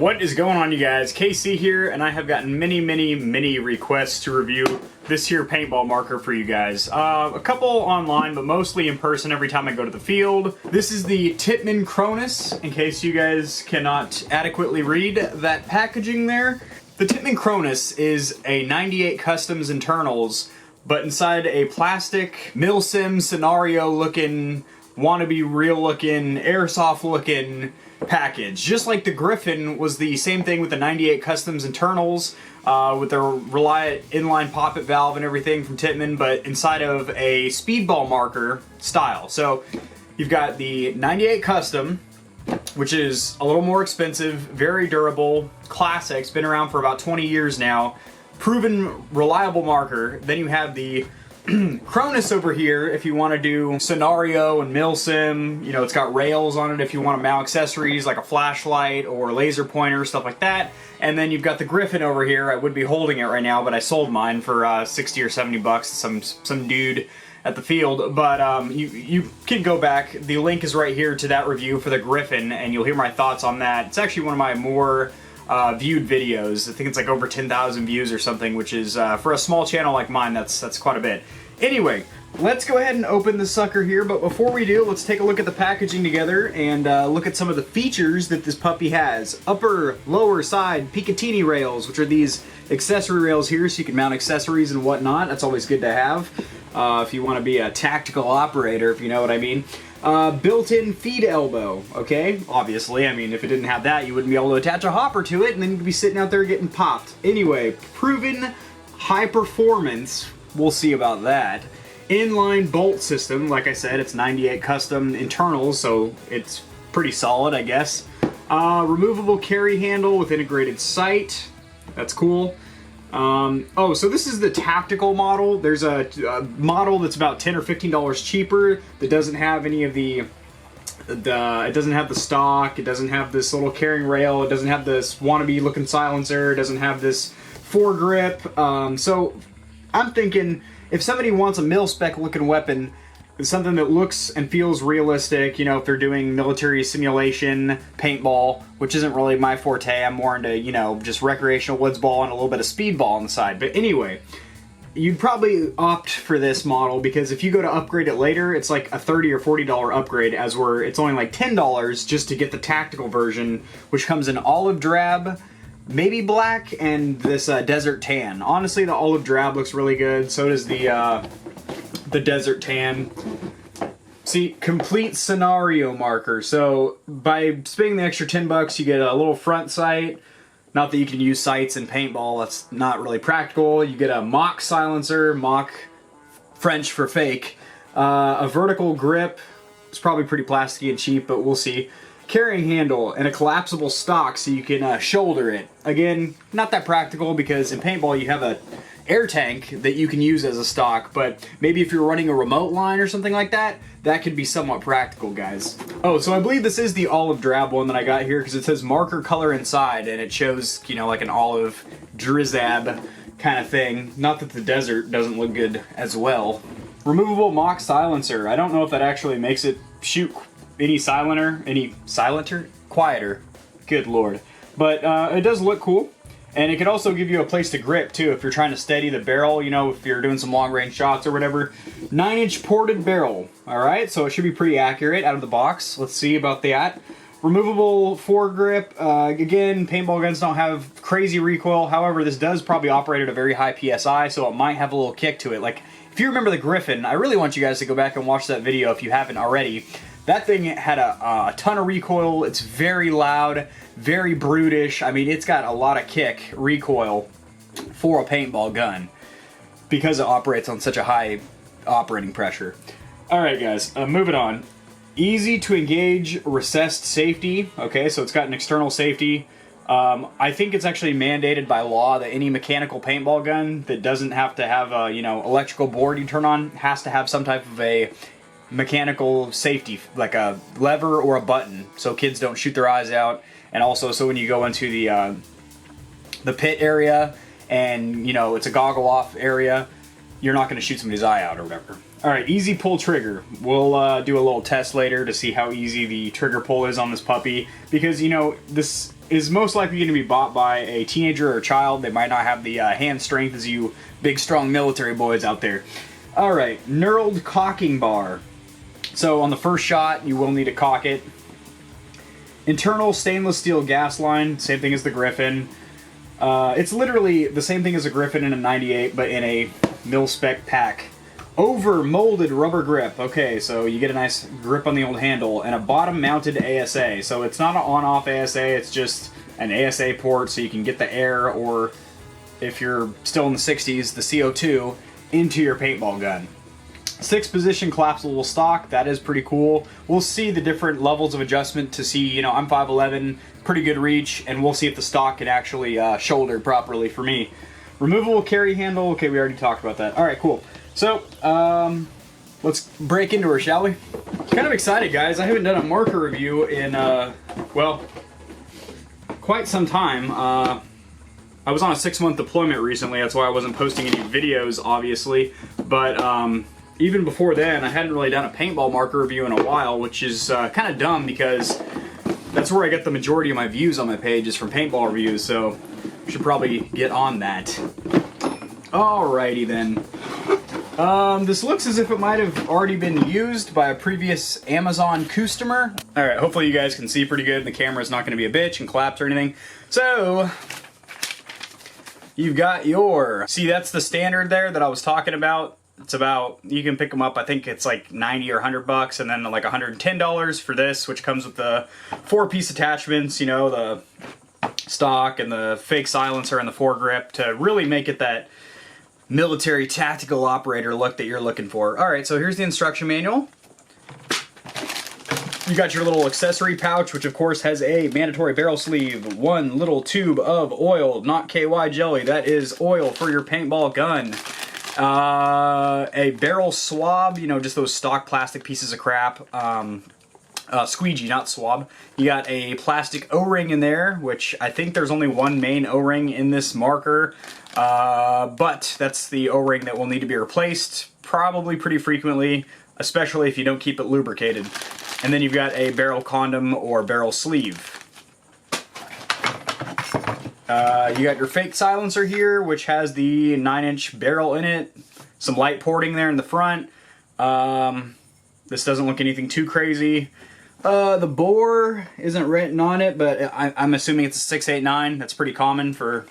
What is going on, you guys? KC here, and I have gotten many requests to review this here paintball marker for you guys. A couple online, but mostly in person every time I go to the field. This is the Tippmann Cronus, in case you guys cannot adequately read that packaging there. The Tippmann Cronus is a 98 Customs internals, but inside a plastic milsim scenario looking, wannabe real looking, airsoft looking package. Just like the Griffin was the same thing with the 98 Customs internals, with their Reliant inline poppet valve and everything from Tippmann, but inside of a speedball marker style. So you've got the 98 Custom, which is a little more expensive, very durable, classic, it's been around for about 20 years now, proven reliable marker. Then you have the Cronus over here if you want to do scenario and milsim. You know, it's got rails on it if you want to mount accessories like a flashlight or laser pointer, stuff like that. And then you've got the Griffin over here. I would be holding it right now, but I sold mine for 60 or 70 bucks to some dude at the field. But you can go back. The link is right here to that review for the Griffin, and you'll hear my thoughts on that. It's actually one of my more viewed videos. I think it's like over 10,000 views or something, which is for a small channel like mine, that's quite a bit. Anyway, let's go ahead and open the sucker here, but before we do, let's take a look at the packaging together and look at some of the features that this puppy has. Upper, lower side Picatinny rails, which are these accessory rails here so you can mount accessories and whatnot. That's always good to have if you want to be a tactical operator, if you know what I mean. Built-in feed elbow, okay? Obviously, I mean, if it didn't have that, you wouldn't be able to attach a hopper to it, and then you'd be sitting out there getting popped. Anyway, proven high performance, we'll see about that. Inline bolt system, like I said, it's 98 Custom internals, so it's pretty solid, I guess. Removable carry handle with integrated sight, that's cool. Oh, so this is the tactical model. There's a model that's about $10 or $15 cheaper that doesn't have any of it doesn't have the stock, it doesn't have this little carrying rail, it doesn't have this wannabe looking silencer, it doesn't have this foregrip. So I'm thinking if somebody wants a mil-spec looking weapon, something that looks and feels realistic, you know, if they're doing military simulation, paintball, which isn't really my forte, I'm more into, you know, just recreational woods ball and a little bit of speedball on the side. But anyway, you'd probably opt for this model because if you go to upgrade it later, it's like a $30 or $40 upgrade, as where it's only like $10 just to get the tactical version, which comes in olive drab, maybe black, and this desert tan. Honestly, the olive drab looks really good, so does the desert tan. See, complete scenario marker. So by spending the extra 10 bucks, you get a little front sight. Not that you can use sights in paintball, that's not really practical. You get a mock silencer, mock French for fake. A vertical grip. It's probably pretty plasticky and cheap, but we'll see. Carrying handle and a collapsible stock so you can shoulder it. Again, not that practical because in paintball you have a air tank that you can use as a stock, but maybe if you're running a remote line or something like that, that could be somewhat practical, guys. Oh, so I believe this is the olive drab one that I got here because it says marker color inside and it shows, you know, like an olive drizzab kind of thing. Not that the desert doesn't look good as well. Removable mock silencer. I don't know if that actually makes it shoot any silenter? Quieter. Good lord. But it does look cool. And it could also give you a place to grip too if you're trying to steady the barrel, you know, if you're doing some long range shots or whatever. 9-inch ported barrel. Alright, so it should be pretty accurate out of the box. Let's see about that. Removable foregrip. Again, paintball guns don't have crazy recoil. However, this does probably operate at a very high PSI, so it might have a little kick to it. Like, if you remember the Griffin, I really want you guys to go back and watch that video if you haven't already. That thing had a ton of recoil. It's very loud, very brutish. I mean, it's got a lot of kick recoil for a paintball gun because it operates on such a high operating pressure. Alright guys, moving on. Easy to engage recessed safety. Okay, so it's got an external safety. I think it's actually mandated by law that any mechanical paintball gun that doesn't have to have a, you know, electrical board you turn on has to have some type of a mechanical safety, like a lever or a button, so kids don't shoot their eyes out, and also so when you go into the pit area and, you know, it's a goggle off area, you're not going to shoot somebody's eye out or whatever. Alright, easy pull trigger. We'll do a little test later to see how easy the trigger pull is on this puppy, because, you know, this is most likely going to be bought by a teenager or a child. They might not have the hand strength as you big, strong military boys out there. All right, knurled cocking bar. So on the first shot, you will need to cock it. Internal stainless steel gas line, same thing as the Griffin. It's literally the same thing as a Griffin in a 98, but in a mil-spec pack. Over molded rubber grip. Okay, so you get a nice grip on the old handle, and a bottom mounted ASA. So it's not an on-off ASA, it's just an ASA port so you can get the air, or if you're still in the 60s, the CO2 into your paintball gun. 6-position collapsible stock, that is pretty cool. We'll see the different levels of adjustment to see, you know, I'm 5'11", pretty good reach, and we'll see if the stock can actually shoulder properly for me. Removable carry handle, okay, we already talked about that. All right, cool. So, let's break into her, shall we? Kind of excited, guys. I haven't done a marker review in, well, quite some time. I was on a 6-month deployment recently, that's why I wasn't posting any videos, obviously, but, even before then, I hadn't really done a paintball marker review in a while, which is kind of dumb because that's where I get the majority of my views on my page is from paintball reviews, so I should probably get on that. Alrighty then. This looks as if it might have already been used by a previous Amazon customer. Alright, hopefully you guys can see pretty good. The camera's not going to be a bitch and collapse or anything. So, you've got your... See, that's the standard there that I was talking about. It's about, you can pick them up, I think it's like 90 or 100 bucks, and then like $110 for this, which comes with the 4-piece attachments, you know, the stock and the fake silencer and the foregrip to really make it that military tactical operator look that you're looking for. Alright, so here's the instruction manual. You got your little accessory pouch, which of course has a mandatory barrel sleeve, one little tube of oil, not KY jelly, that is oil for your paintball gun. A barrel swab, you know, just those stock plastic pieces of crap. Squeegee, not swab. You got a plastic O-ring in there, which I think there's only one main O-ring in this marker. But that's the O-ring that will need to be replaced probably pretty frequently, especially if you don't keep it lubricated. And then you've got a barrel condom or barrel sleeve. You got your fake silencer here, which has the 9-inch barrel in it. Some light porting there in the front. This doesn't look anything too crazy. The bore isn't written on it, but I'm assuming it's a 689. That's pretty common for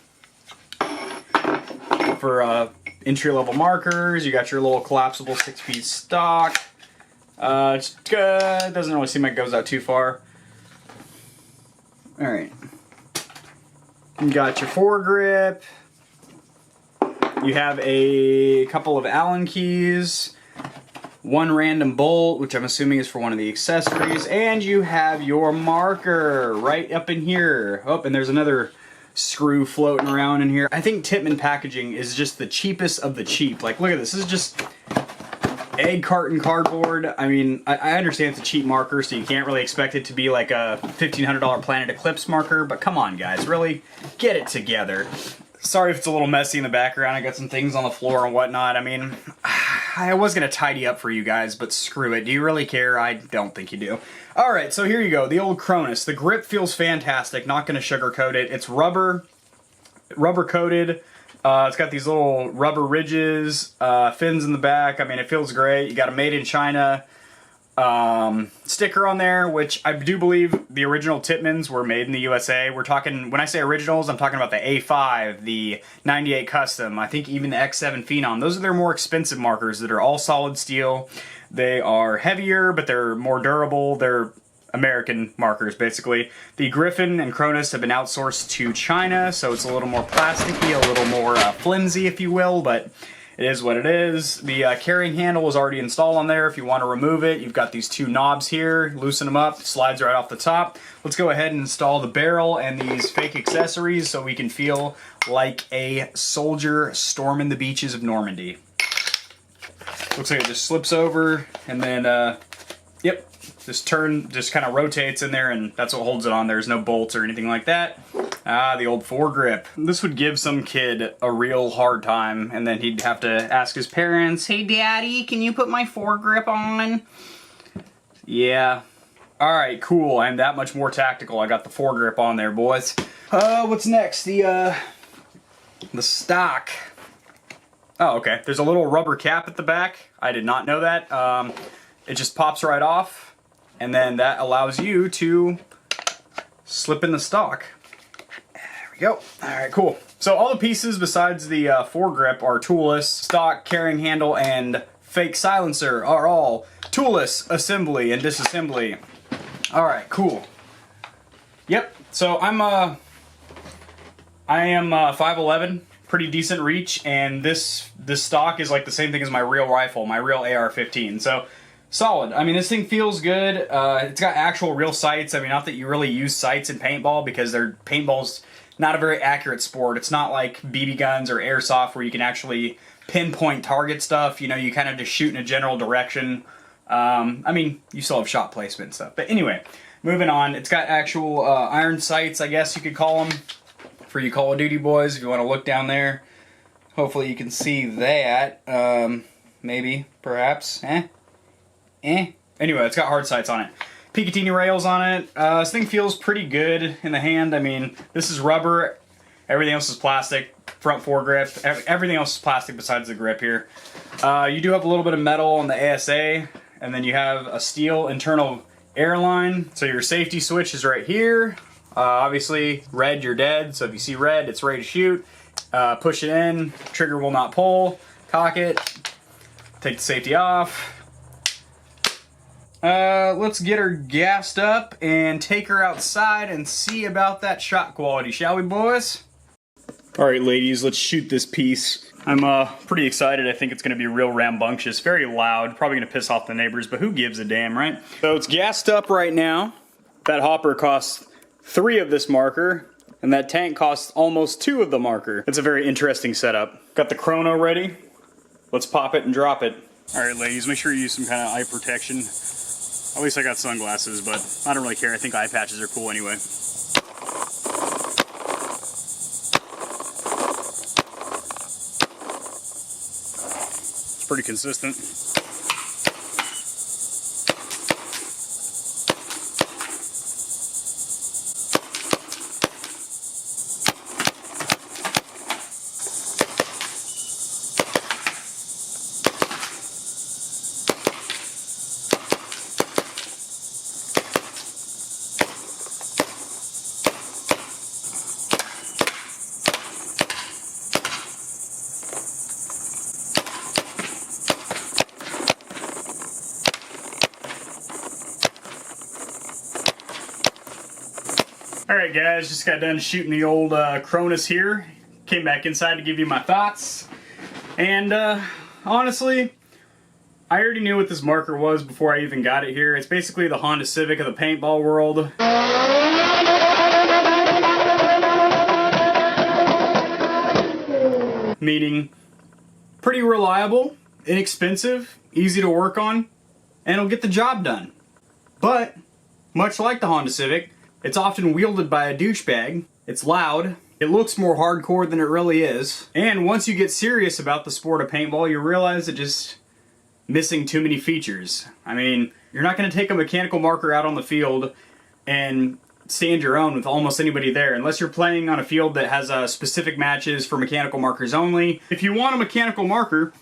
entry-level markers. You got your little collapsible 6-piece stock. It doesn't really seem like it goes out too far. Alright. You got your foregrip. You have a couple of Allen keys. One random bolt, which I'm assuming is for one of the accessories. And you have your marker right up in here. Oh, and there's another screw floating around in here. I think Tippmann packaging is just the cheapest of the cheap. Like, look at this. This is just egg carton cardboard. I mean, I understand it's a cheap marker, so you can't really expect it to be like a $1,500 Planet Eclipse marker, but come on, guys, really get it together. Sorry if it's a little messy in the background. I got some things on the floor and whatnot. I mean, I was going to tidy up for you guys, but screw it. Do you really care? I don't think you do. Alright, so here you go. The old Cronus. The grip feels fantastic. Not going to sugarcoat it. It's rubber coated. It's got these little rubber ridges, fins in the back. I mean, it feels great. You got a made in China sticker on there, which I do believe the original Tippmanns were made in the USA. We're talking, when I say originals, I'm talking about the A5, the 98 Custom, I think even the X7 Phenom. Those are their more expensive markers that are all solid steel. They are heavier, but they're more durable. They're American markers, basically. The Griffin and Cronus have been outsourced to China, so it's a little more plasticky, a little more flimsy, if you will, but it is what it is. The carrying handle is already installed on there. If you want to remove it, you've got these two knobs here. Loosen them up, slides right off the top. Let's go ahead and install the barrel and these fake accessories so we can feel like a soldier storming the beaches of Normandy. Looks like it just slips over, and then, yep, just kind of rotates in there, and that's what holds it on. There's no bolts or anything like that. Ah, the old foregrip. This would give some kid a real hard time, and then he'd have to ask his parents, "Hey, Daddy, can you put my foregrip on?" Yeah, All right, cool. I'm that much more tactical. I got the foregrip on there, boys. What's next? The stock. Oh, okay. There's a little rubber cap at the back. I did not know that. It just pops right off, and then that allows you to slip in the stock. There we go. All right, cool. So all the pieces besides the foregrip are toolless. Stock, carrying handle, and fake silencer are all toolless assembly and disassembly. All right, cool. Yep. So I am 5'11", pretty decent reach, and this stock is like the same thing as my real rifle, my real AR-15. So solid. I mean, this thing feels good. It's got actual real sights. I mean, not that you really use sights in paintball, because paintball's not a very accurate sport. It's not like BB guns or airsoft where you can actually pinpoint target stuff. You know, you kind of just shoot in a general direction. I mean, you still have shot placement and stuff. But anyway, moving on. It's got actual iron sights, I guess you could call them, for you Call of Duty boys, if you want to look down there. Hopefully you can see that. Maybe, perhaps. Anyway, it's got hard sights on it. Picatinny rails on it. This thing feels pretty good in the hand. I mean, this is rubber. Everything else is plastic. Front foregrip. Everything else is plastic besides the grip here. You do have a little bit of metal on the ASA, and then you have a steel internal air line. So your safety switch is right here. Obviously, red, you're dead. So if you see red, it's ready to shoot. Push it in. Trigger will not pull. Cock it. Take the safety off. Let's get her gassed up and take her outside and see about that shot quality, shall we, boys? Alright, ladies, let's shoot this piece. I'm pretty excited. I think it's going to be real rambunctious, very loud, probably going to piss off the neighbors, but who gives a damn, right? So it's gassed up right now. That hopper costs 3 of this marker, and that tank costs almost 2 of the marker. It's a very interesting setup. Got the chrono ready. Let's pop it and drop it. Alright, ladies, make sure you use some kind of eye protection. At least I got sunglasses, but I don't really care. I think eye patches are cool anyway. It's pretty consistent. Alright guys, just got done shooting the old Cronus here. Came back inside to give you my thoughts. And honestly, I already knew what this marker was before I even got it here. It's basically the Honda Civic of the paintball world. Meaning, pretty reliable, inexpensive, easy to work on, and it'll get the job done. But, much like the Honda Civic, it's often wielded by a douchebag. It's loud. It looks more hardcore than it really is. And once you get serious about the sport of paintball, you realize it's just missing too many features. I mean, you're not going to take a mechanical marker out on the field and stand your own with almost anybody there, unless you're playing on a field that has specific matches for mechanical markers only. If you want a mechanical marker,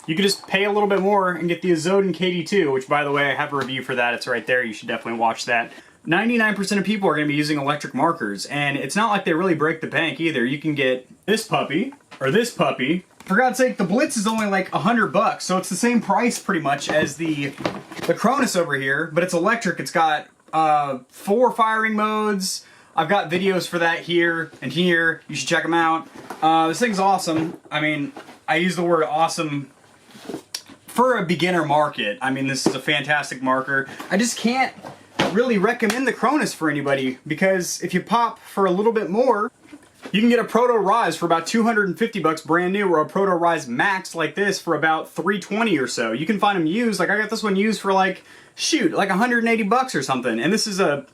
you can just pay a little bit more and get the Azoden KD2, which, by the way, I have a review for that. It's right there. You should definitely watch that. 99% of people are going to be using electric markers, and it's not like they really break the bank either. You can get this puppy, or this puppy. For God's sake, the Blitz is only like $100, so it's the same price pretty much as the Cronus over here, but it's electric. It's got 4 firing modes. I've got videos for that here and here. You should check them out. This thing's awesome. I mean, I use the word awesome for a beginner market. I mean, this is a fantastic marker. I just can't really recommend the Cronus for anybody, because if you pop for a little bit more, you can get a Proto Rise for about $250 brand new, or a Proto Rise Max like this for about $320 or so. You can find them used. Like, I got this one used for like, shoot, like $180 or something. And this is a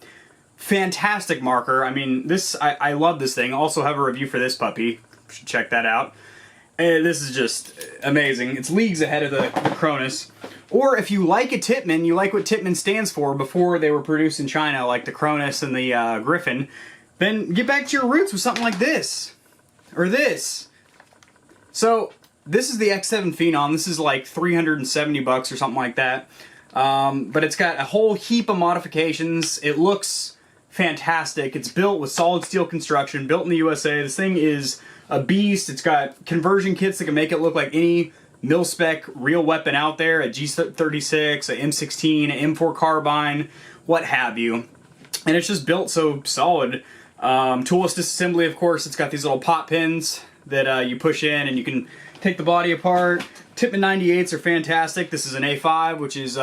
fantastic marker. I mean, I love this thing. Also have a review for this puppy. You should check that out. This is just amazing. It's leagues ahead of the Cronus. Or if you like a Tippmann, you like what Tippmann stands for before they were produced in China, like the Cronus and the Griffin, then get back to your roots with something like this. Or this. So, this is the X7 Phenom. This is like 370 bucks or something like that. But it's got a whole heap of modifications. It looks fantastic. It's built with solid steel construction, built in the USA. This thing is a beast. It's got conversion kits that can make it look like any mil-spec real weapon out there, a G36, a M16, an M4 carbine, what have you. And it's just built so solid. Toolless disassembly, of course. It's got these little pop pins that you push in and you can take the body apart. Tippmann 98s are fantastic. This is an A5, which is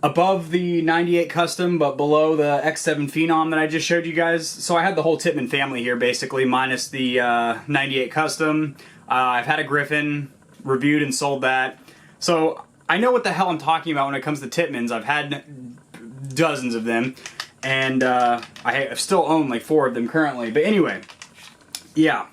above the 98 Custom, but below the X7 Phenom that I just showed you guys. So I had the whole Tippmann family here, basically, minus the 98 Custom. I've had a Griffin, reviewed and sold that. So I know what the hell I'm talking about when it comes to Tippmanns. I've had dozens of them, and I still own like 4 of them currently. But anyway, yeah.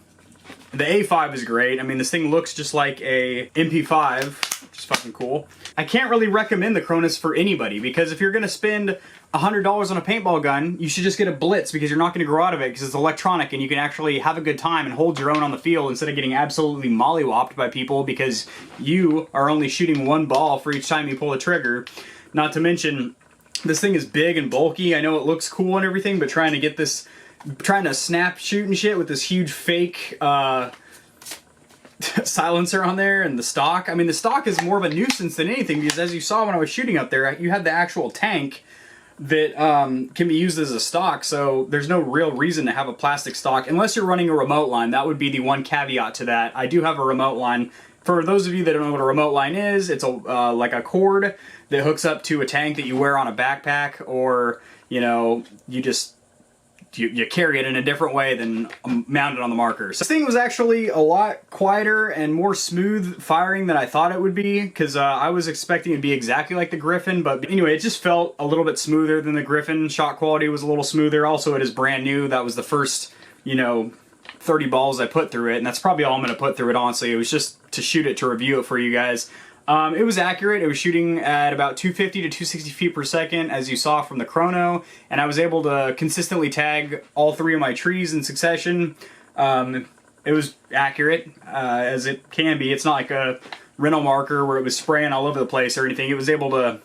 The A5 is great. I mean, this thing looks just like a MP5, which is fucking cool. I can't really recommend the Cronus for anybody, because if you're going to spend $100 on a paintball gun, you should just get a Blitz, because you're not going to grow out of it, because it's electronic and you can actually have a good time and hold your own on the field instead of getting absolutely mollywopped by people because you are only shooting 1 ball for each time you pull the trigger. Not to mention, this thing is big and bulky. I know it looks cool and everything, but trying to snap shoot and shit with this huge fake silencer on there and the stock. I mean, the stock is more of a nuisance than anything, because as you saw when I was shooting up there, you had the actual tank that can be used as a stock, so there's no real reason to have a plastic stock unless you're running a remote line. That would be the one caveat to that. I do have a remote line. For those of you that don't know what a remote line is, it's a like a cord that hooks up to a tank that you wear on a backpack, or you know, you carry it in a different way than mounted on the marker. So this thing was actually a lot quieter and more smooth firing than I thought it would be, because I was expecting it to be exactly like the Griffin, but anyway, it just felt a little bit smoother than the Griffin. Shot quality was a little smoother. Also, it is brand new. That was the first, you know, 30 balls I put through it, and that's probably all I'm going to put through it, honestly. It was just to shoot it, to review it for you guys. It was accurate. It was shooting at about 250 to 260 feet per second, as you saw from the chrono, and I was able to consistently tag all 3 of my trees in succession. It was accurate, as it can be. It's not like a rental marker where it was spraying all over the place or anything. It was able to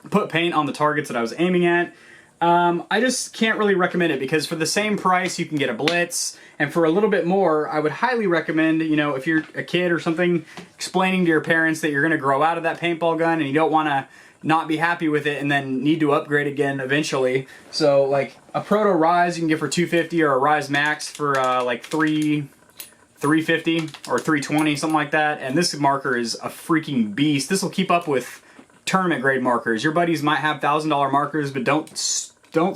put paint on the targets that I was aiming at. I just can't really recommend it, because for the same price you can get a Blitz, and for a little bit more I would highly recommend, you know, if you're a kid or something, explaining to your parents that you're going to grow out of that paintball gun and you don't want to not be happy with it and then need to upgrade again eventually. So like a Proto Rise you can get for $250, or a Rise Max for like $350 or $320, something like that. And this marker is a freaking beast. This will keep up with tournament grade markers. Your buddies might have $1,000 markers, but don't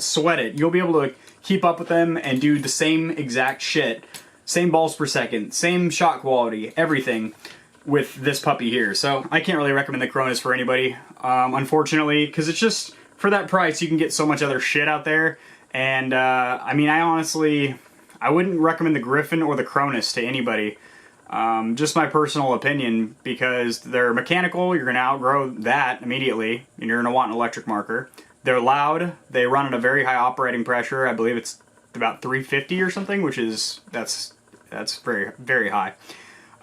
sweat it. You'll be able to keep up with them and do the same exact shit. Same balls per second, same shot quality, everything with this puppy here. So I can't really recommend the Cronus for anybody, unfortunately, because it's just, for that price, you can get so much other shit out there. And I mean, I wouldn't recommend the Griffin or the Cronus to anybody. Just my personal opinion, because they're mechanical. You're going to outgrow that immediately, and you're going to want an electric marker. They're loud. They run at a very high operating pressure. I believe it's about 350 or something, which is, that's very, very high.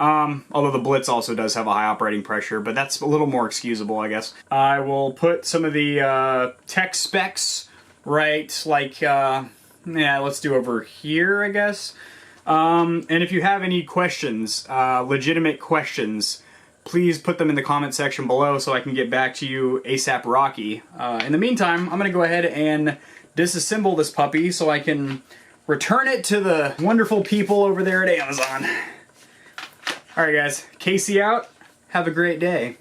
Although the Blitz also does have a high operating pressure, but that's a little more excusable, I guess. I will put some of the tech specs right, like, yeah, let's do over here, I guess. And if you have any questions, legitimate questions, please put them in the comment section below so I can get back to you ASAP Rocky. In the meantime, I'm going to go ahead and disassemble this puppy so I can return it to the wonderful people over there at Amazon. Alright guys, Casey out. Have a great day.